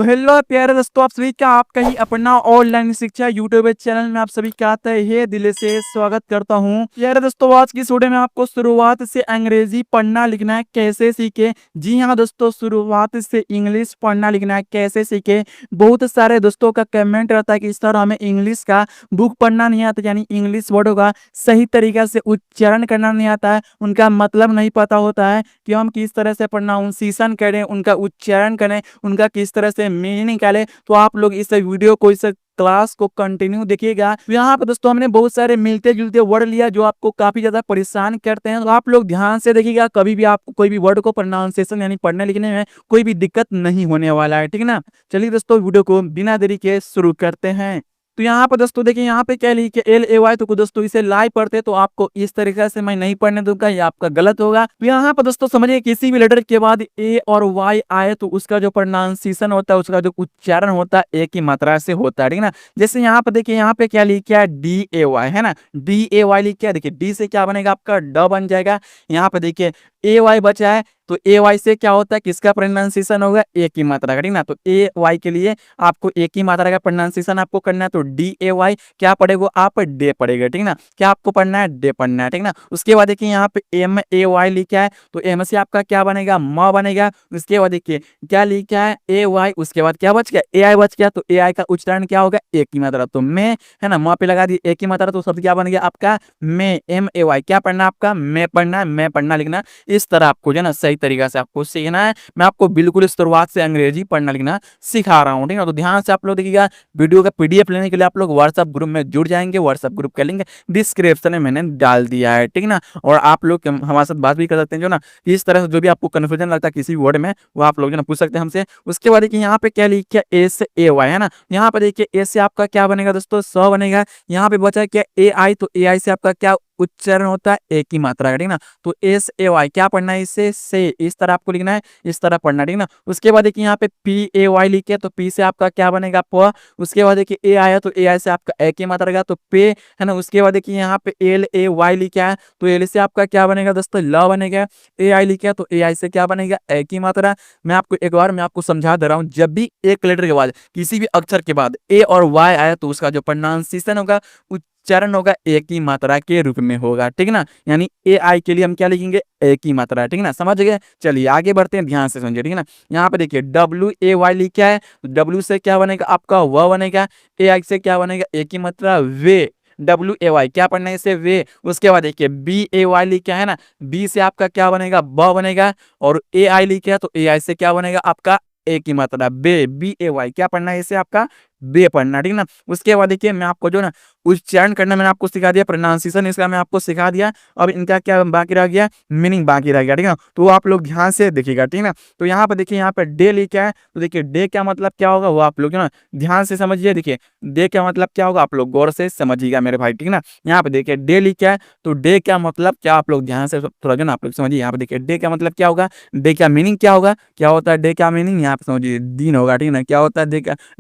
तो हेलो प्यारे दोस्तों, आप सभी का आपका ही अपना ऑनलाइन शिक्षा यूट्यूब चैनल में आप सभी का तहे दिल से स्वागत करता हूं। प्यारे दोस्तों, आज की वीडियो में आपको शुरुआत से अंग्रेजी पढ़ना लिखना कैसे सीखे। जी हां दोस्तों, शुरुआत से इंग्लिश पढ़ना लिखना कैसे सीखे। बहुत सारे दोस्तों का कमेंट रहता है कि सर हमें इंग्लिश का बुक पढ़ना नहीं आता, यानी इंग्लिश वर्डों का सही तरीका से उच्चारण करना नहीं आता है, उनका मतलब नहीं पता होता है कि हम किस तरह से प्रोनाउंसिएशन करें, उनका उच्चारण करें, उनका किस तरह से मीनिंग निकाले। तो आप लोग इस वीडियो को, इस क्लास को कंटिन्यू देखिएगा। यहाँ पे दोस्तों हमने बहुत सारे मिलते जुलते वर्ड लिया जो आपको काफी ज्यादा परेशान करते हैं, तो आप लोग ध्यान से देखिएगा। कभी भी आपको कोई भी वर्ड को प्रोनाउंसिएशन यानी पढ़ने लिखने में कोई भी दिक्कत नहीं होने वाला है, ठीक है ना। चलिए दोस्तों, वीडियो को बिना देरी के शुरू करते हैं। तो यहाँ पर दोस्तों देखिए, यहाँ पे क्या लिखे LAY, तो दोस्तों इसे लाई पढ़ते तो आपको इस तरीके से मैं नहीं पढ़ने दूंगा, ये आपका गलत होगा। तो यहाँ पर दोस्तों समझिए, किसी भी लेटर के बाद A और Y आए तो उसका जो प्रोनाउंसिएशन होता है, उसका जो उच्चारण होता है एक ही मात्रा से होता है, ठीक है ना। जैसे यहाँ पर देखिए, यहाँ पे क्या लिखा है DAY, है ना, DAY लिखा है। देखिए डी से क्या बनेगा, आपका ड बन जाएगा। यहाँ पे देखिए AY बचा है, तो AY से क्या होता है, किसका प्रोनाउंसिएशन होगा, एक ही मात्रा का, ठीक ना। तो AY के लिए आपको एक ही मात्रा का प्रोनाउंसिएशन आपको करना है, तो DAY क्या पढ़ेगा आप, डे पढ़ेगा, ठीक ना। क्या आपको पढ़ना है, डे पढ़ना है, ठीक ना। उसके बाद देखिए यहाँ पे MAY लिखा है, तो M से आपका क्या बनेगा, म बनेगा। उसके बाद देखिए क्या लिखा है AY, उसके बाद क्या बच गया, AI बच गया। तो AI का उच्चारण क्या होगा, एक ही मात्रा, तो मैं, है ना, म पे लगा दी एक ही मात्रा, तो शब्द क्या बन गया आपका, मैं। MAY क्या पढ़ना है आपका, मैं पढ़ना है, मैं पढ़ना लिखना इस तरह आपको जो है ना सही तरीका से आपको सीखना है। मैं आपको बिल्कुल शुरुआत से अंग्रेजी पढ़ना लिखना सिखा रहा हूँ, ठीक है। तो ध्यान से आप लोग देखिएगा। वीडियो का PDF लेने के लिए आप लोग व्हाट्सएप ग्रुप में जुड़ जाएंगे। व्हाट्सएप ग्रुप का लिंक डिस्क्रिप्शन में मैंने डाल दिया है, ठीक ना। और आप लोग हमारे साथ बात भी कर सकते हैं, जो ना इस तरह से जो भी आपको कन्फ्यूजन लगता है किसी वर्ड में, वो आप लोग जो ना पूछ सकते हैं हमसे। उसके बाद देखिए यहाँ पे क्या लिखा है, A से AY, है ना। यहाँ पे देखिए A से आपका क्या बनेगा दोस्तों, स बनेगा। यहाँ पे बचा है क्या, AI, तो AI से आपका क्या उच्चारण होता है, एक ही मात्रा का, ठीक ना। तो SAY क्या पढ़ना है, इससे से इस तरह आपको लिखना है, इस तरह पढ़ना, ठीक ना। उसके बाद देखिए यहाँ पे PAY लिखे, तो P से आपका क्या बनेगा, प। उसके बाद देखिए A आया, तो AI से आपका एक ही मात्रा का, तो पे, है ना। उसके बाद देखिए यहाँ पे LAY लिखा है, तो L से आपका क्या बनेगा दोस्तों, ल बनेगा। AI लिखा, तो AI से क्या बनेगा, एक ही मात्रा। मैं आपको एक बार मैं आपको समझा दे रहा हूँ, जब भी एक लेटर के बाद, किसी भी अक्षर के बाद A और Y आया, तो उसका जो प्रोनाउंसिएशन होगा, उच्चारण होगा, एक ही मात्रा के रूप में होगा, ठीक ना। यानी AI के लिए हम क्या लिखेंगे, एक ही मात्रा, ठीक ना, समझ गए। चलिए आगे बढ़ते हैं, ध्यान से समझिए, ठीक है ना। यहाँ पे देखिए WAY लिखा है, तो W से क्या बनेगा आपका, व बनेगा। AI से क्या बनेगा, एक ही मात्रा, वे। WAY क्या पढ़ना है इसे, वे। उसके बाद देखिए BAY लिखा है ना, B से आपका क्या बनेगा, ब बनेगा। और AI लिखा है, तो AI से क्या बनेगा आपका, एक ही मात्रा, बे। BAY क्या पढ़ना है इसे आपका, बे पढ़ना, ठीक ना। उसके बाद देखिए मैं आपको जो ना उच्चारण करना मैंने आपको सिखा दिया, प्रोनाउंसिएशन इसका मैं आपको सिखा दिया। अब इनका क्या बाकी रह गया, मीनिंग बाकी रह गया, ठीक है। तो आप लोग ध्यान से देखिएगा, ठीक है। तो यहाँ पे देखिए, यहाँ पे डे लिखा है, तो देखिए डे क्या मतलब क्या होगा, वो आप लोग जो ना ध्यान से समझिए। देखिए डे क्या मतलब क्या होगा, आप लोग गौर से समझिएगा मेरे भाई, ठीक है ना। यहाँ पे देखिए डे लिखा है, तो डे क्या मतलब क्या, आप लोग ध्यान से थोड़ा जो ना आप लोग समझिए। यहाँ पे देखिए डे क्या मतलब क्या होगा, डे क्या मीनिंग क्या होगा, क्या होता है डे का मीनिंग, यहाँ पे समझिए दिन होगा, ठीक है ना। क्या होता है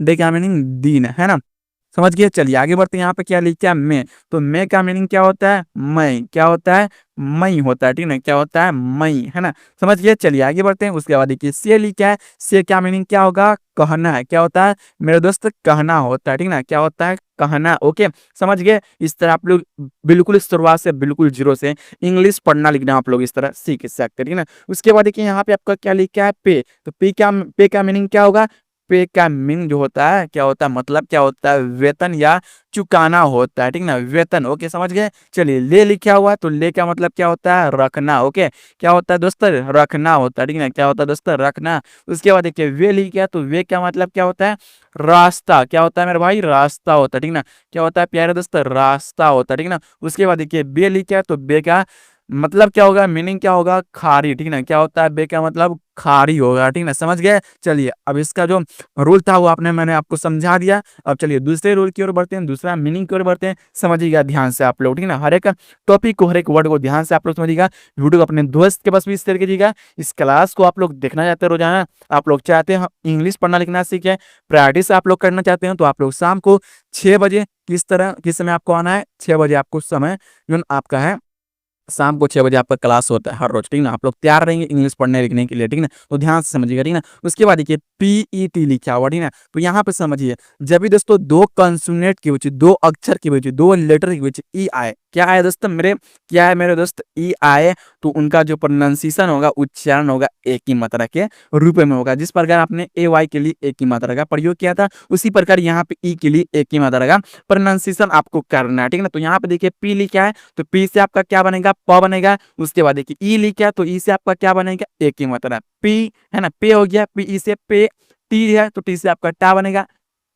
डे का मीनिंग, दिन, है ना। समझ गए। चलिए आगे बढ़ते हैं। यहाँ पे क्या लिखा है, मैं, तो मैं का मीनिंग क्या होता है, मैं। क्या होता है, मई होता है, ठीक ना। क्या होता है, मई, है ना। समझ गए। चलिए आगे बढ़ते हैं। उसके बाद देखिए से लिखा है, से क्या मीनिंग क्या होगा, कहना है। क्या होता है मेरे दोस्त, कहना होता है, ठीक ना। क्या होता है, कहना, ओके। समझ गए। इस तरह आप लोग बिल्कुल शुरुआत से बिल्कुल जीरो से इंग्लिश पढ़ना लिखना आप लोग इस तरह सीख सकते हैं, ठीक ना। उसके बाद देखिए यहाँ पे आपका क्या लिखा है, पे, तो पे का मीनिंग क्या होगा, पे का मीनिंग जो होता है क्या होता है, मतलब क्या होता है, वेतन या चुकाना होता है, ठीक ना, वेतन, ओके। समझ गए। चलिए ले लिखा हुआ है, तो ले का मतलब क्या होता है, रखना, ओके। क्या होता है दोस्तों, रखना होता है, ठीक ना। क्या होता है दोस्तों, रखना। उसके बाद देखिए वे लिखा है, तो वे का मतलब क्या होता है, रास्ता। क्या होता है मेरे भाई, रास्ता होता है, ठीक ना। क्या होता है प्यारे दोस्तों, रास्ता होता है, ठीक ना। उसके बाद देखिए बे लिखा है, तो बे का मतलब क्या होगा, मीनिंग क्या होगा, खारी, ठीक ना। क्या होता है बे का मतलब, खारी होगा, ठीक ना। समझ गए। चलिए अब इसका जो रूल था वो मैंने आपको समझा दिया। अब चलिए दूसरे रूल की ओर बढ़ते हैं, दूसरा मीनिंग की ओर बढ़ते हैं। समझिएगा ध्यान से आप लोग, ठीक ना। हर एक टॉपिक को, हर एक वर्ड को ध्यान से आप लोग समझिएगा। वीडियो को अपने दोस्त के पास भी शेयर कीजिएगा। इस क्लास को आप लोग देखना चाहते हैं रोजाना, आप लोग चाहते हैं इंग्लिश पढ़ना लिखना सीखें, प्रैक्टिस आप लोग करना चाहते हैं, तो आप लोग शाम को 6 बजे किस समय आपको आना है, 6 बजे आपको समय जो आपका है शाम को 6 बजे आपका क्लास होता है हर रोज, ठीक ना। आप लोग तैयार रहेंगे इंग्लिश पढ़ने लिखने के लिए, ठीक ना। तो ध्यान से समझिएगा, ठीक ना। उसके बाद देखिए पीईटी लिखा हुआ, ठीक ना। तो यहाँ पे समझिए, जब भी दोस्तों दो कंसोनेंट के बीच, दो अक्षर के बीच, दो लेटर के बीच ई आए, क्या आए दोस्तों मेरे, क्या है मेरे दोस्त, ई आए, तो उनका जो प्रोनाउंसिएशन होगा, उच्चारण होगा, एक ही मात्रा के रूप में होगा। जिस प्रकार आपने ए वाई के लिए एक ही मात्रा का प्रयोग किया था, उसी प्रकार यहाँ पे ई के लिए एक ही मात्रा का प्रोनाउंसिएशन आपको करना है, ठीक ना। तो यहाँ पे देखिए पी लिखा है, तो पी से आपका क्या बनेगा, प बनेगा। उसके बाद देखिए ई लिखा है, तो ई से आपका क्या बनेगा, एक ही मात्रा पी, है ना। पे हो गया, पी ई से पे, टी है तो टी से आपका टा बनेगा,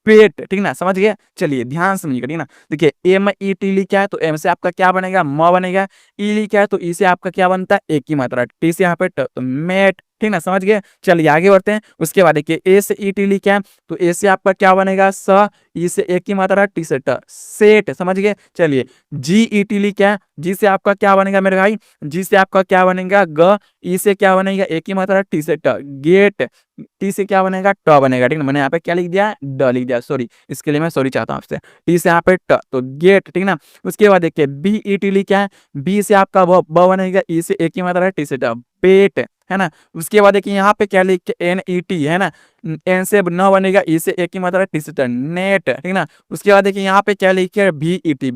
पेट, ठीक ना। समझ गए, चलिए ध्यान समझिएगा, ठीक ना। देखिए एम ई टी लिखा है, तो एम से आपका क्या बनेगा, म बनेगा। ई लिखा है, तो ई से आपका क्या बनता है, एक ही मात्रा, टी से यहाँ पे ट, तो मेट, ठीक ना। समझ गए, चलिए आगे बढ़ते हैं। उसके बाद देखिए ए से ई टी लिखा है, तो ए से आपका क्या बनेगा, स, ई से एक ही मात्रा, टी से ट, सेट। समझ गए, चलिए जी ई टी लिखा है, जी से आपका क्या बनेगा मेरे भाई, जी से आपका क्या बनेगा, ग, ई से क्या बनेगा, एक ही मात्रा, टी से ट, गेट, टी से क्या बनेगा, ट बनेगा, ठीक ना। मैंने यहाँ पे क्या लिख दिया, ड लिख दिया, सॉरी, इसके लिए मैं सॉरी चाहता हूँ आपसे। टी से यहाँ पे ट, तो गेट, ठीक ना। उसके बाद देखिए बी ई टी लिखा है, बी से आपका ब बनेगा, ई से एक ही मात्रा है, टी से ट, पेट, है ना। उसके बाद देखिए यहाँ पे क्या लिख के एन ई टी, है ना, एन से न बनेगा, ई से एक ही मात्रा है, टी से ट, नेट, ठीक ना। उसके बाद देखिए यहाँ पे क्या लिखे है, भी ई टी,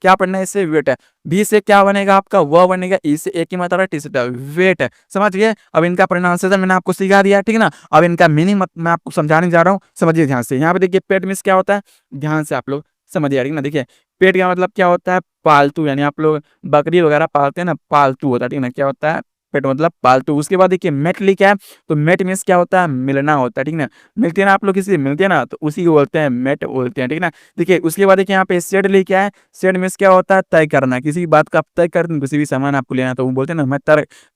क्या पढ़ना है, इससे वेट है, बी से क्या बनेगा आपका, व बनेगा, ई से एक ही मात्रा है, टी से ट, वेट। समझ गए, अब इनका प्रोनाउंसिएशन मैंने आपको सिखा दिया, ठीक ना। अब इनका मीनिंग मैं आपको समझाने जा रहा हूँ, समझिए ध्यान से। यहाँ पे देखिए पेट मीन्स क्या होता है, ध्यान से आप लोग समझिए, ठीक ना। देखिए पेट का मतलब क्या होता है, पालतू, यानी आप लोग बकरी वगैरह पालते हैं ना, पालतू होता है, ठीक ना। क्या होता है, पेट मतलब पालतू। उसके बाद देखिए मेट लिखा है, तो मेट मीन्स क्या होता है, मिलना होता है, ठीक ना। मिलते हैं ना आप लोग, किसी से मिलते हैं ना, तो उसी को बोलते हैं मेट बोलते हैं, ठीक ना। देखिए उसके बाद देखिए यहाँ पे सेड लिखा है, सेड मीन्स क्या होता है, तय करना, किसी बात का आप तय कर, किसी भी सामान आपको लेना, तो वो बोलते हैं ना, मैं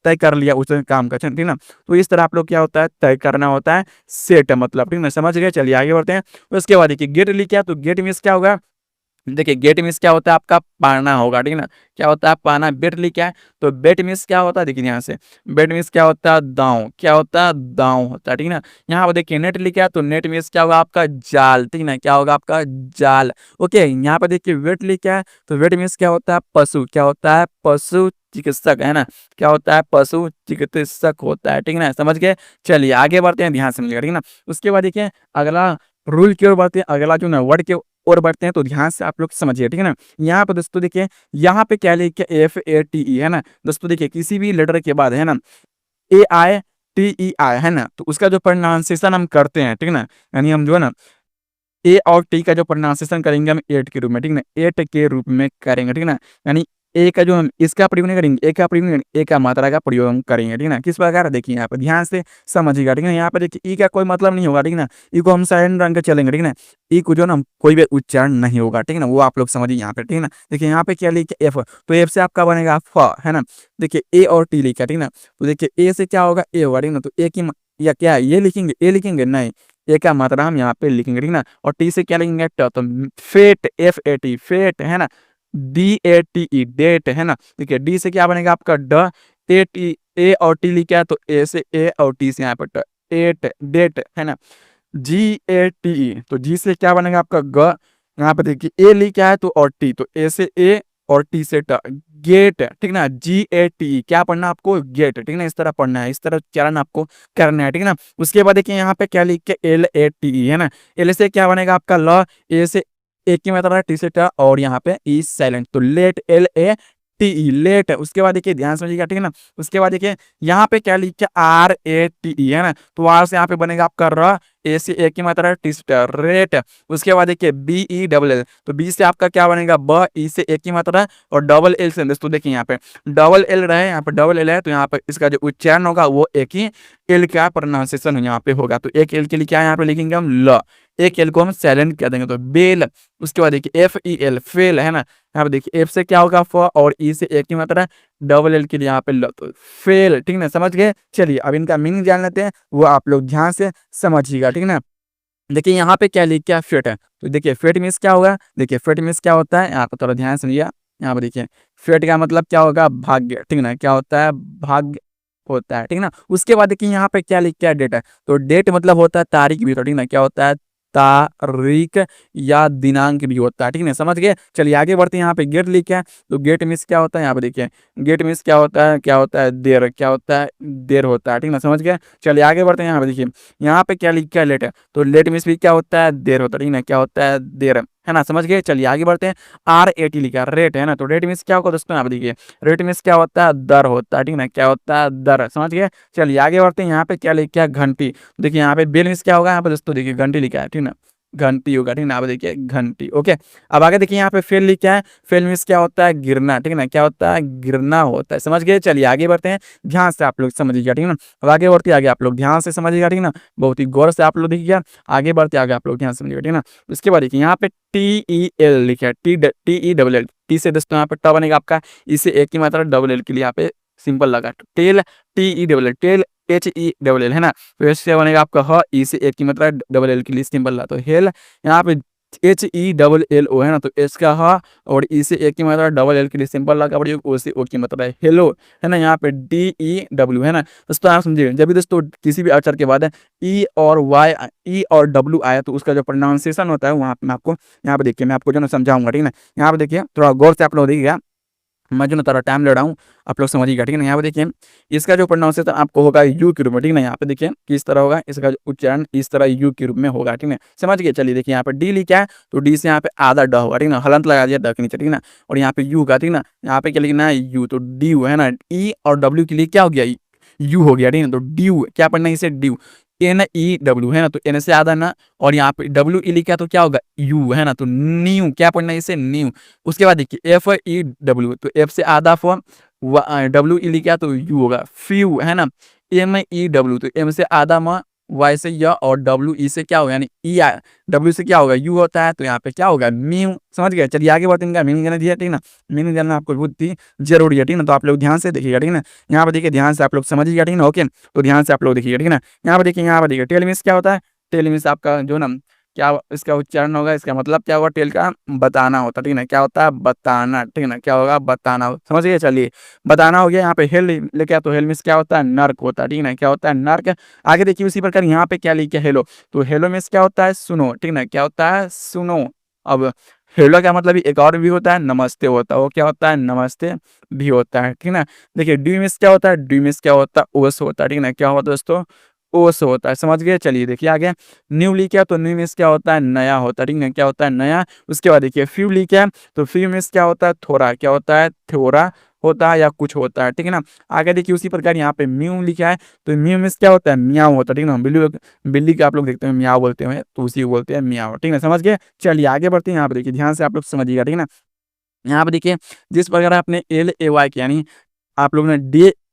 तय कर लिया उस काम का, ठीक ना। तो इस तरह आप लोग क्या होता है, तय करना होता है, सेट मतलब, ठीक ना। समझ गए, चलिए आगे बढ़ते हैं। उसके बाद देखिए गेट लिखा है, तो गेट मीन्स क्या होगा, देखिए गेट मीन्स क्या होता है, आपका पाना होगा, ठीक ना। क्या होता है, पाना। बेट लिखा है, तो बेट मीन्स क्या होता है, देखिए यहाँ से, बेट मीन्स क्या होता है, दांव, क्या होता है, दांव होता है, ठीक ना। यहाँ पर देखिए नेट लिखा है, तो नेट मीन्स क्या होगा, आपका जाल, ठीक ना। क्या होगा, आपका जाल, ओके। यहाँ पर देखिए वेट लिखा है, तो वेट मीन्स क्या होता है, पशु, क्या होता है, पशु चिकित्सक, है ना। क्या होता है, पशु चिकित्सक होता है, ठीक ना। समझ गए, चलिए आगे बढ़ते हैं, ध्यान समझिएगा, ठीक ना। उसके बाद देखिए अगला रूल की ओर बढ़ते हैं, अगला जो ना वर्ड के और बढ़ते हैं, तो ध्यान से आप लोग समझिए, ठीक है ना। यहाँ पे दोस्तों देखिए, यहाँ पे क्या लिखे, एफ ए टी ई, है ना। दोस्तों देखिए किसी भी लेटर के बाद, है ना, ए आई टी ई आई, है ना, तो उसका जो प्रोनाउंसिएशन हम करते हैं, ठीक ना, यानी हम जो है ना ए और टी का जो प्रोनाउंसिएशन करेंगे हम एट के रूप में, ठीक ना, एट के रूप में करेंगे, ठीक ना। यानी ए का जो हम इसका प्रयोग नहीं करेंगे, ए का प्रयोग नहीं करेंगे, ए का मात्रा का प्रयोग हम करेंगे, ठीक ना। किस प्रकार, देखिए यहाँ पे ध्यान से समझिएगा, ठीक है। यहाँ पे देखिए ई का कोई मतलब नहीं होगा, ठीक ना। ई को हम साइलेंट रंग के चलेंगे, ठीक ना। ई को जो ना कोई भी उच्चारण नहीं होगा, ठीक ना, वो आप लोग समझिए यहाँ पे, ठीक ना। देखिए यहाँ पे क्या लिखे, एफ, तो एफ से आपका बनेगा फ, है ना। देखिए ए और टी लिखा, ठीक ना, तो देखिए ए से क्या होगा, ए होगा, ठीक ना। तो ए की या क्या ये लिखेंगे, ए लिखेंगे, नहीं, ए का मात्रा हम यहाँ पे लिखेंगे, ठीक ना। और टी से क्या लिखेंगे, ट, तो fat, F A T, fat, है ना। D A T E, date, है ना। देखिए डी से क्या बनेगा आपका ड, ए टी, ए और टी लिखा है, तो ए से ए और टी से यहाँ पे ट, एट, डेट, है ना। जी ए टी ई, तो जी से क्या बनेगा आपका ग, यहाँ पे देखिए ए लिखा है, तो और टी, तो ए से ए और टी से ट, गेट, ठीक ना। जी ए टी ई, क्या पढ़ना आपको, गेट, ठीक ना। इस तरह पढ़ना है, इस तरह उच्चारण आपको करना है, ठीक ना। उसके बाद देखिए यहाँ पे क्या लिख के एल ए टी ई, है ना। एल से क्या बनेगा आपका ल, ए से एक ही मात्रा, टी से ट, और यहाँ पे ई साइलेंट, तो late, L A T E, late. उसके बाद देखिए ध्यान समझिएगा, ठीक है ना। उसके बाद देखिए यहाँ पे क्या लिखा है, आर ए टी ई, है ना, तो आर से यहाँ पे बनेगा आपका र, ए से एक ही मात्रा, टी से ट, रेट। उसके बाद देखिए बी ई डबल एल, तो बी से आपका क्या बनेगा ब, ई से एक ही मात्रा, और डबल एल से, दोस्तों देखिए यहाँ पे डबल एल रहे, यहाँ पे डबल एल है, तो यहाँ पे इसका जो उच्चारण होगा वो एक ही एल का प्रोनाउंसिएशन यहाँ पे होगा। तो एक एल के लिए क्या यहाँ पे लिखेंगे हम, ल, एक एल को हम साइलेंट कर देंगे, तो बेल। उसके बाद देखिए एफ ई एल, फेल, है ना। यहाँ पे देखिए एफ से क्या होगा फ, और ई से एक ही मात्रा, डबल एल के लिए यहाँ पे ल, तो फेल, ठीक ना। समझ गए, चलिए अब इनका मीनिंग जान लेते हैं, वो आप लोग ध्यान से समझिएगा, ठीक ना। देखिए यहाँ पे क्या लिख क्या फेट है, तो देखिए फेट मीन्स क्या होगा, देखिए फेट मीन्स क्या होता है, यहाँ पे थोड़ा ध्यान समझिए। यहाँ पे देखिए फेट का मतलब क्या होगा, भाग्य, ठीक ना। क्या होता है, भाग्य होता है, ठीक ना। उसके बाद देखिए यहाँ पे क्या लिख क्या डेट है, तो डेट मतलब होता है तारीख भी, तो ठीक ना। क्या होता है, तारीख या दिनांक भी होता है, ठीक है, समझ गए। चलिए आगे बढ़ते हैं। यहाँ पे गेट लिखा है, तो गेट मीन्स क्या होता है, यहाँ पे देखिए गेट मीन्स क्या होता है देर, क्या होता है देर होता है, ठीक है, समझ गए। चलिए आगे बढ़ते हैं। यहाँ पे देखिए यहाँ पे क्या लिखा है, लेट है, तो लेट मीन्स भी क्या होता है देर होता है, ठीक है, क्या होता है देर, है ना, समझ गए। चलिए आगे बढ़ते हैं। RAT लिखा है रेट, है ना, तो रेट मीन्स क्या होगा दोस्तों, यहाँ पे देखिए रेट मीन्स क्या होता है दर होता है, ठीक है ना, क्या होता है दर, समझ गए। चलिए आगे बढ़ते हैं। यहाँ पे क्या लिखा है घंटी, देखिए यहाँ पे बेल मीन्स क्या होगा, यहाँ पे दोस्तों देखिए घंटी लिखा है, ठीक है ना, घंटी होगा, ठीक है ना, आप देखिए घंटी, ओके। अब आगे देखिए यहाँ पे फेल लिखा है, फेल मीन्स क्या होता है गिरना, ठीक है ना, क्या होता है गिरना होता है, समझ गए। चलिए आगे बढ़ते हैं, ध्यान से आप लोग समझिएगा, ठीक है ना। अब आगे बढ़ते आगे आप लोग ध्यान से समझिएगा, ठीक है ना, बहुत ही गौर से आप लोग देखिएगा। आगे बढ़ते आगे आप लोग ध्यान से समझिएगा, ठीक है ना। उसके बाद देखिए यहाँ पे TEL लिखा है, TELL, टी से दोस्तों यहाँ पे ट बनेगा आपका, इसे एक की मात्रा डबल एल के लिए यहाँ पे सिंपल लगा टेल, TELL, टेल HELL, है ना। तो इससे बनेगा आपका ह, ई से एक की मात्रा डबल एल के लिए सिंपल लगा, तो हेल यहाँ पे HELLO, है ना, तो एस का ह और ई से एक की मात्रा डबल एल के लिए सिंपल लगा पड़ी, ओ से ओ की मात्रा है हेलो, है ना। यहाँ पे DEW, है ना दोस्तों, आप समझिए जब भी दोस्तों किसी भी अक्षर के बाद ई और डब्ल्यू आया तो उसका जो प्रोनाउंसिएशन होता है वहाँ पे मैं आपको यहाँ पे देखिए मैं आपको जो ना समझाऊंगा, ठीक है ना। यहाँ पे देखिए थोड़ा गौर से आप लोग देखिएगा, मैं जो ना थोड़ा टाइम ले रहा हूँ, आप लोग समझिएगा, ठीक है ना। यहाँ पे देखिए इसका जो प्रोनाउंसिएशन आपको होगा यू के रूप में, ठीक है ना। यहाँ पे देखिए किस तरह होगा, इसका जो उच्चारण इस तरह यू के रूप में होगा, ठीक है, समझ गए। चलिए देखिए यहाँ पे डी लिखा है, तो डी से यहाँ पे आधा ड होगा, ठीक है ना, हलंत लगा दिया ड के नीचे, ठीक है ना। और यहाँ पे यू का, ठीक है ना, यहाँ पे क्या लिखना है यू, तो डी है ना, ई और डब्ल्यू के लिए क्या हो गया यू हो गया, ठीक है, तो ड्यू क्या पढ़ना है इसे ड्यू, NEW, है ना, तो एन से आधा ना, और यहाँ पे WE लिखा तो क्या होगा यू, है ना, तो न्यू क्या पढ़ना है इसे न्यू। उसके बाद देखिए FEW, तो एफ से आधा फॉर्म, WE लिखा तो यू होगा फ्यू, है ना। MEW, तो एम से आधा म, वाई से य, और WE से क्या होगा यानी ई, डब्ल्यू से क्या होगा यू होता है, तो यहाँ पे क्या होगा म्यू, समझ गए। चलिए आगे बढ़ते हैं, इनका मीनिंग जाना दिया, ठीक ना, मीनिंग जानना आपको बहुत ही जरूरी है, ठीक ना, तो आप लोग ध्यान से देखिएगा, ठीक ना। यहाँ पे देखिए ध्यान से आप लोग समझिएगा, ठीक ना, ओके, तो ध्यान से आप लोग देखिएगा, ठीक ना। यहाँ पे देखिए टेल मीन्स क्या होता है, टेल मीन्स आपका जो ना क्या इसका उच्चारण होगा, इसका मतलब क्या होगा टेल का बताना होता है, ठीक ना, क्या होता है बताना, ठीक ना, क्या होगा बताना, समझ गए। चलिए बताना हो गया। यहाँ पे हेल लेके आ, तो हेल मीन्स क्या होता है नर्क होता है, ठीक ना, क्या होता है नर्क। आगे देखिए उसी प्रकार यहाँ पे क्या लिखे हेलो, तो हेलो मीन्स क्या होता है सुनो, ठीक ना, क्या होता है सुनो। अब हेलो का मतलब एक और भी होता है नमस्ते होता है, वो क्या होता है नमस्ते भी होता है, ठीक ना। देखिए डी मीन्स क्या होता है, डी मीन्स क्या होता है ओस होता है, ठीक ना, क्या होता है दोस्तों ओस होता है, समझ गए। चलिए देखिए आगे न्यू लिखा, तो न्यू मीन्स क्या होता है नया होता है, ठीक है, क्या होता है नया। उसके बाद देखिए फ्यू लिखा, तो फ्यू मीन्स क्या होता है थोड़ा, क्या होता है थोड़ा होता है या कुछ होता है, ठीक है ना। आगे देखिए उसी प्रकार यहाँ पे म्यू लिखा है, तो म्यू मीन्स क्या होता है म्याऊ होता है, ठीक है ना। बिल्ली के आप लोग देखते हैं म्याऊ बोलते हैं, तो उसी को बोलते हैं म्याऊ, ठीक है, समझ गए। चलिए आगे बढ़ते हैं। यहाँ पे देखिए ध्यान से आप लोग समझिएगा, ठीक है ना। यहाँ पे देखिए जिस प्रकार आपने LAY यानी आप लोग ने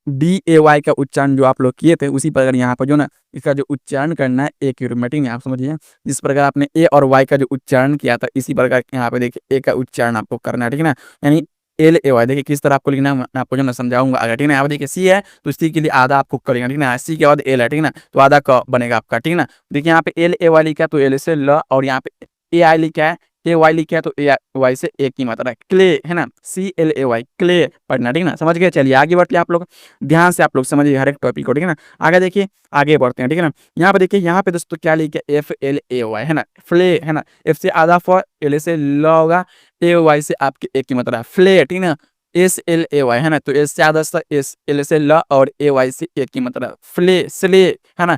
DAY का उच्चारण जो आप लोग किए थे, उसी प्रकार यहाँ पर जो ना इसका जो उच्चारण करना है ए के रूप में, ठीक है, आप समझिए। जिस प्रकार आपने ए और वाई का जो उच्चारण किया था, इसी प्रकार यहाँ पे देखिए ए का उच्चारण आपको करना है, ठीक है ना। यानी LAY देखिए किस तरह आपको लिखना है, मैं आपको जो ना समझाऊंगा आगे, ठीक है ना। यहाँ पे देखिए सी है, तो सी के लिए आधा आपको करेंगे, ठीक है ना, सी के बाद एल है, ठीक है ना, तो आधा क बनेगा आपका, ठीक है ना। देखिए यहाँ पे LAY लिखा है, तो एल से ल, और यहाँ पे AI लिखा है, AY लिखा है, तो ए वाई से एक की मात्रा है क्ले, है ना, CLAY क्ले पढ़ना, ठीक है ना, समझ गए। चलिए आगे बढ़ते हैं, आप लोग ध्यान से आप लोग समझिए हर एक टॉपिक को, ठीक है ना। आगे देखिए आगे बढ़ते हैं, ठीक है ना। यहाँ पे देखिए यहाँ पे दोस्तों क्या लिखा है FLAY, है ना, फ्ले, है ना, एफ से आधा फॉर, एल से ल होगा, AY से आपके एक की मात्रा फ्ले, ठीक है ना। SLAY, है ना, तो एस से आधा एस, एल से ल, और AY से एक की मात्रा फ्ले स्ले, है ना।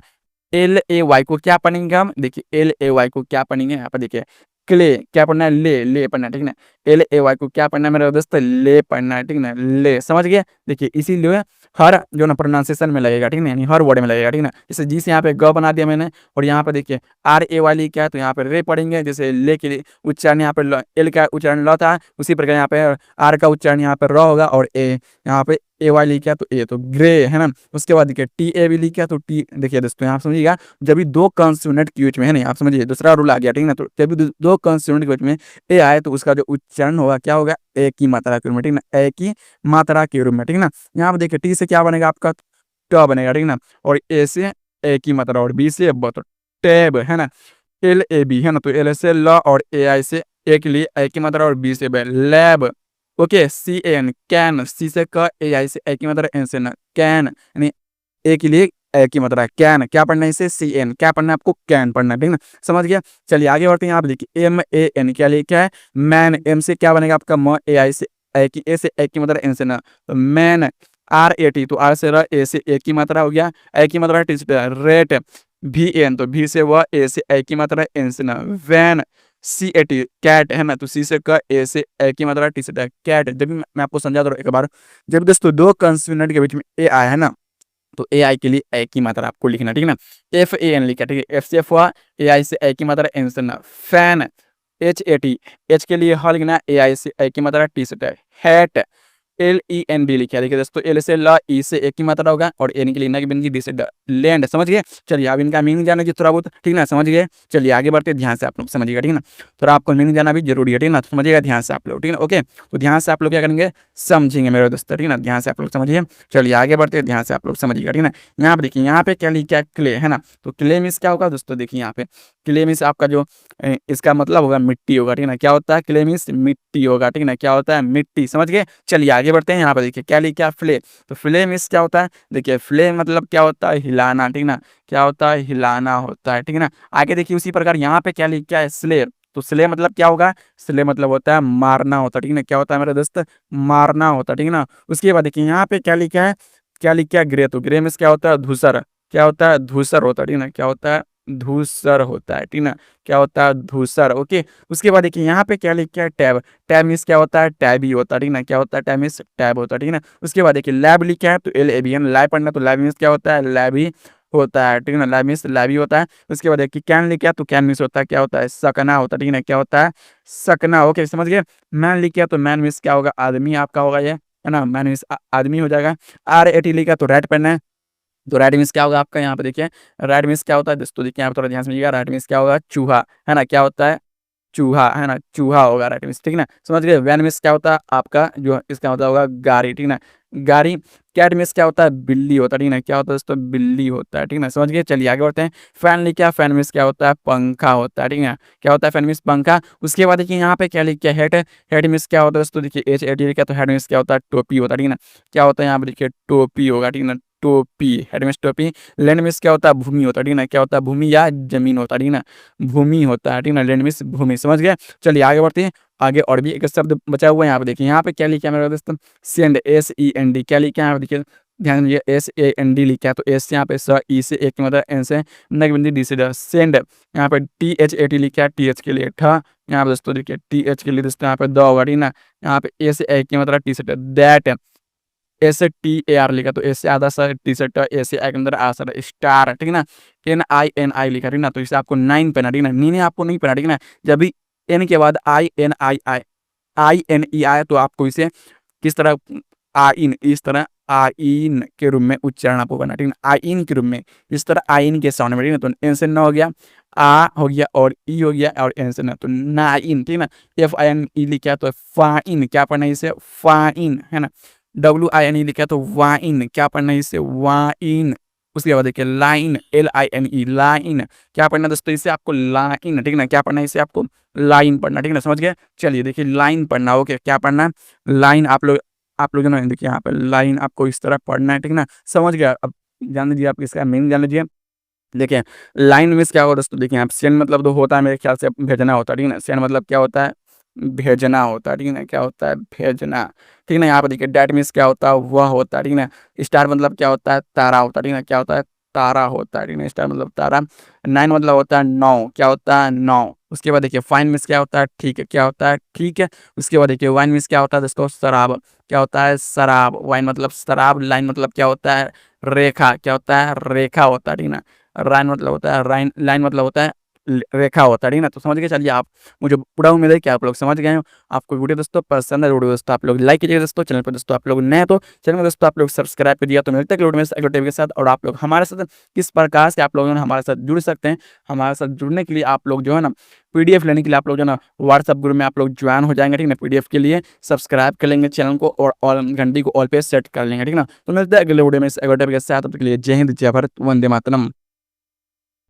LAY को क्या पढ़ेंगे हम, देखिए LAY को क्या पढ़ेंगे, यहाँ पर देखिए क्ले क्या पढ़ना है ले पढ़ना है, ठीक है ना। LAY को क्या पढ़ना है मेरे दोस्त ले पढ़ना है, ठीक है ना, ले, समझ गए। देखिए इसीलिए हर जो ना प्रोनाउंसिएशन में लगेगा, ठीक है ना, यानी हर वर्ड में लगेगा, ठीक है ना। जैसे जी से यहाँ पे ग बना दिया मैंने, और यहाँ पे देखिए RAY लिखा है, तो यहाँ पे रे पढ़ेंगे, जैसे ले के लिए उच्चारण यहाँ पे एल का उच्चारण ल था, उसी प्रकार यहाँ पे आर का उच्चारण यहाँ पे र होगा, और ए यहाँ पे AY लिखा है, तो ए तो ग्रे, है ना। उसके बाद देखिए TA भी लिखा है, तो टी देखिए दोस्तों यहाँ समझिएगा, जब भी दो कंसोनेंट के बीच में, है ना, आप समझिए दूसरा रूल आ गया, ठीक है ना। तो जब भी दो कंसोनेंट के बीच में ए आए, तो उसका जो उच्चारण होगा क्या होगा ए की मात्रा के रूप में, ठीक है ना, ए की मात्रा के रूप में, ठीक है ना। यहाँ पे देखिए टी से क्या बनेगा आपका ट बनेगा, ठीक है ना, और ए से ए की मात्रा, और बी से ब, तो टैब, है ना, LAB, है ना, तो एल से ल, और AI से ए के लिए ए की मात्रा, और बी से ब लैब, ओके। CAN कैन, सी से क, AI से ए की मात्रा, एन से न कैन, यानी ए के लिए ए की मात्रा है, कैन क्या पढ़ना है इसे, सी एन क्या पढ़ना है आपको, कैन पढ़ना है, ठीक ना, समझ गया। चलिए आगे बढ़ते हैं। यहाँ पे देखिए एम ए एन क्या लिखा है, मैन, एम से क्या बनेगा आपका म, ए आई से ए की, ए से ए की मात्रा, एन से ना, तो मैन, आर ए टी तो आर से र, ए से ए की मात्रा हो गया, ए की मात्रा टी से रेट, भी एन तो भी से वह, ए से ए की मात्रा, एन से ना, van, C A T cat है ना, तो सी से क, ए से ए की मात्रा, टी से कैट। जब भी मैं आपको समझा दो एक बार, जब दोस्तों दो कंसोनेंट के बीच में ए आया है ना, तो ए आई के लिए ए की मात्रा आपको लिखना, ठीक है ना, एफ ए एन लिखा, ठीक है, एफ से एफ हुआ, ए आई से ए की मात्रा, एन से ना, fan, H A T, H के लिए ह लिखना, ए आई से ए की मात्रा, टी से hat, L E N B लिखा है, देखिए दोस्तों एल से ल, ई से एक की मात्रा होगा, और एन के लिए ना की बनेगी, डी से लैंड, समझ गए। चलिए अब इनका मीनिंग जाना थोड़ा बहुत, ठीक ना, समझ गए। चलिए आगे बढ़ते ध्यान से आप लोग समझिएगा, ठीक ना, थोड़ा आपको मीनिंग जाना भी जरूरी है, ठीक ना, तो समझिएगा ध्यान से आप लोग, ठीक ना, ओके। तो ध्यान से आप लोग क्या करेंगे, समझेंगे मेरे दोस्तों, ठीक ना, ध्यान से आप लोग समझिए। चलिए आगे बढ़ते ध्यान से आप लोग समझिएगा, ठीक ना। यहाँ पे देखिए, यहाँ पे क्या लिखा है, क्ले है ना, तो क्ले मीन्स क्या होगा दोस्तों, देखिए यहाँ पे क्ले मीन्स आपका जो इसका मतलब होगा मिट्टी होगा, ठीक ना, क्या होता है क्ले मीन्स मिट्टी होगा, ठीक ना, क्या होता है मिट्टी, समझ गए। चलिए आगे बढ़ते हैं। यहाँ पे देखिए क्या लिखा है, फ्ले, तो फ्ले मीन्स क्या होता है, देखिए फ्ले मतलब क्या होता है, हिलाना, ठीक ना, क्या होता है, हिलाना होता है, ठीक है ना। आगे देखिए उसी प्रकार यहाँ पे क्या लिखा है, स्ले, तो स्ले मतलब क्या होगा, स्ले मतलब होता है मारना होता है, ठीक ना, क्या होता है मेरे दोस्त, मारना होता है, ठीक ना। उसके बाद देखिए यहाँ पे क्या लिखा है, क्या लिखा है, ग्रे, तो ग्रे मीन्स क्या होता है, धूसर, क्या होता है, धूसर होता है, ठीक ना, क्या होता है, धूसर होता है, ठीक ना, क्या होता है, धूसर, ओके। उसके बाद देखिए यहाँ पे क्या लिखा है, टैब, टैब मीन्स क्या होता है, टैबी होता है, ठीक ना, क्या होता है, टैब मीन्स टैब होता है, ठीक ना। उसके बाद देखिए लैब लिखा है, तो L A B N, lab पढ़ना, तो लैब मीन्स क्या होता है, लैबी होता है, ठीक है ना, लैब मीन्स लैबी होता है। उसके बाद देखिए कैन लिखा है, तो कैन मीन्स होता है, क्या होता है, सकना होता है, ठीक है ना, क्या होता है, सकना, ओके समझ गए। मैन लिखा है, तो मैन मीन्स क्या होगा, आदमी आपका होगा ये, है ना, मैन मीन्स आदमी हो जाएगा। आर ए टी लिखा, तो रेड पढ़ना है, तो रेड मीन्स क्या होगा आपका, यहाँ पे देखिए रेड मीन्स क्या होता है दोस्तों, देखिए यहाँ पे थोड़ा ध्यान समझिएगा, रेड मीन्स क्या होगा, चूहा, है ना, क्या होता है, चूहा, है ना, चूहा होगा रेड मीन्स, ठीक ना, समझ गए। वैन मीन्स क्या होता है आपका, जो इसका मतलब होगा गाड़ी, ठीक ना, गाड़ी। कैट मीन्स क्या होता है, बिल्ली होता है, ठीक ना, क्या होता है दोस्तों, बिल्ली होता है, ठीक ना, समझ गए। चलिए आगे बढ़ते हैं। फैन लिखा, फैन मीन्स क्या होता है, पंखा होता है, ठीक ना, क्या होता है, फैन मीन्स पंखा। उसके बाद देखिए यहाँ पे क्या लिखा है, हेड, हेड मीन्स क्या होता है दोस्तों, देखिए एच ए टी लिखा, तो हेड मीन्स क्या होता है, टोपी होता है, ठीक ना, क्या होता है यहाँ पे देखिए, टोपी होगा, ठीक ना, टोपी, हेड मीन्स टोपी। लैंड मीन्स क्या होता है, भूमि होता है, ठीक ना, क्या होता है, भूमि या जमीन होता है, ठीक ना, भूमि होता है, ठीक ना, लैंड मीन्स भूमि, समझ गए। चलिए आगे बढ़ते हैं। आगे और भी एक शब्द बचा हुआ है, यहाँ पे देखिए, यहाँ पे क्या लिखा है मेरे दोस्तों, send, S E N D, क्या लिखा है यहाँ पे देखिए, ध्यान दीजिए, एस ए एन डी लिखा है, तो एस से यहाँ पे स, ई से एक की मतलब, एन से नगबंदी, डी से ड, सेंड। यहाँ पे टी एच ए टी लिखा है, टी एच के लिए ठ, यहाँ पे दोस्तों देखिए टी एच के लिए दोस्तों यहाँ पे द होगा, ठीक ना, यहाँ पे ए से ए की मतलब, टी से दैट, ए से टी ए आर लिखा, तो ए से आधा सा, टी से ट, ए से ए के अंदर आ सर स्टार, ठीक ना, एन आई लिखा, ठीक ना, तो इसे आपको 9 पढ़ना, ठीक ना, नी आपको नहीं पढ़ना, ठीक ना। जब भी एन के बाद आई एन ई आए, तो आपको इसे किस तरह, आइन, इस तरह आइन के रूप में उच्चारण आपको करना, ठीक ना, आइन के रूप में, इस तरह आइन के साउंड में, ठीक ना। तो एन से न हो गया, आ हो गया, और ई हो गया, और एन से न, तो नाइन, ठीक ना, एफ आई एन ई लिखा, तो फाइन क्या पढ़ना है इसे, फाइन, है ना, डब्ल्यू आई एन ई लिखा, तो वाइन क्या पढ़ना है इसे, वाइन। उसके बाद देखिए line, L I N E, line क्या पढ़ना दोस्तों इसे आपको, लाइन, ठीक ना, क्या पढ़ना है इसे आपको, लाइन पढ़ना, ठीक ना, समझ गए। चलिए देखिए लाइन पढ़ना, ओके, क्या पढ़ना है, लाइन। आप लोग जो ना देखिए यहाँ पे लाइन आपको इस तरह पढ़ना है, ठीक ना, समझ गया। अब जान लीजिए आप इसका मीनिंग जान लीजिए। देखिए लाइन मीन्स क्या होगा दोस्तों, देखिए आप सेंड मतलब तो होता है मेरे ख्याल से भेजना होता है, ठीक ना, सेंड मतलब क्या होता है, भेजना होता है, ठीक ना, क्या होता है, भेजना, ठीक ना। यहाँ पर देखिए डैट मीन्स क्या होता है, वह होता है, ठीक ना। स्टार मतलब क्या होता है, तारा होता है, ठीक ना, क्या होता है, तारा होता है, ठीक ना, स्टार मतलब तारा। नाइन मतलब होता है नौ, क्या होता है, नौ। उसके बाद देखिए फाइन मीन्स क्या होता है, ठीक है, क्या होता है, ठीक है। उसके बाद देखिए वाइन मीन्स क्या होता है दोस्तों, शराब, क्या होता है, शराब। वाइन मतलब शराब। लाइन मतलब क्या होता है, रेखा, क्या होता है, रेखा होता है, ठीक ना। राइन मतलब होता है, राइन, लाइन मतलब होता है रेखा होता है, ठीक ना। तो समझ गए। चलिए आप, मुझे पूरा उम्मीद है कि आप लोग समझ गए हो। आपको वीडियो दोस्तों पसंद है, वीडियो दोस्तों आप लोग लाइक कीजिएगा दोस्तों। चैनल पर दोस्तों आप लोग नए तो चैनल में दोस्तों आप लोग सब्सक्राइब कर दिया। तो मिलते हैं अगले वीडियो में अगले टॉपिक के साथ। और आप लोग हमारे साथ किस प्रकार से आप लोग हमारे साथ जुड़ सकते हैं, हमारे साथ जुड़ने के लिए आप लोग जो है ना पीडीएफ लेने के लिए आप लोग जो है ना व्हाट्सएप ग्रुप में आप लोग ज्वाइन हो जाएंगे, ठीक ना। पीडीएफ के लिए सब्सक्राइब कर लेंगे चैनल को और ऑल घंटी को ऑल पे सेट कर लेंगे, ठीक ना। तो मिलते हैं अगले वीडियो में अगले टॉपिक के साथ। तब तक के लिए जय हिंद, जय भारत, वंदे मातरम।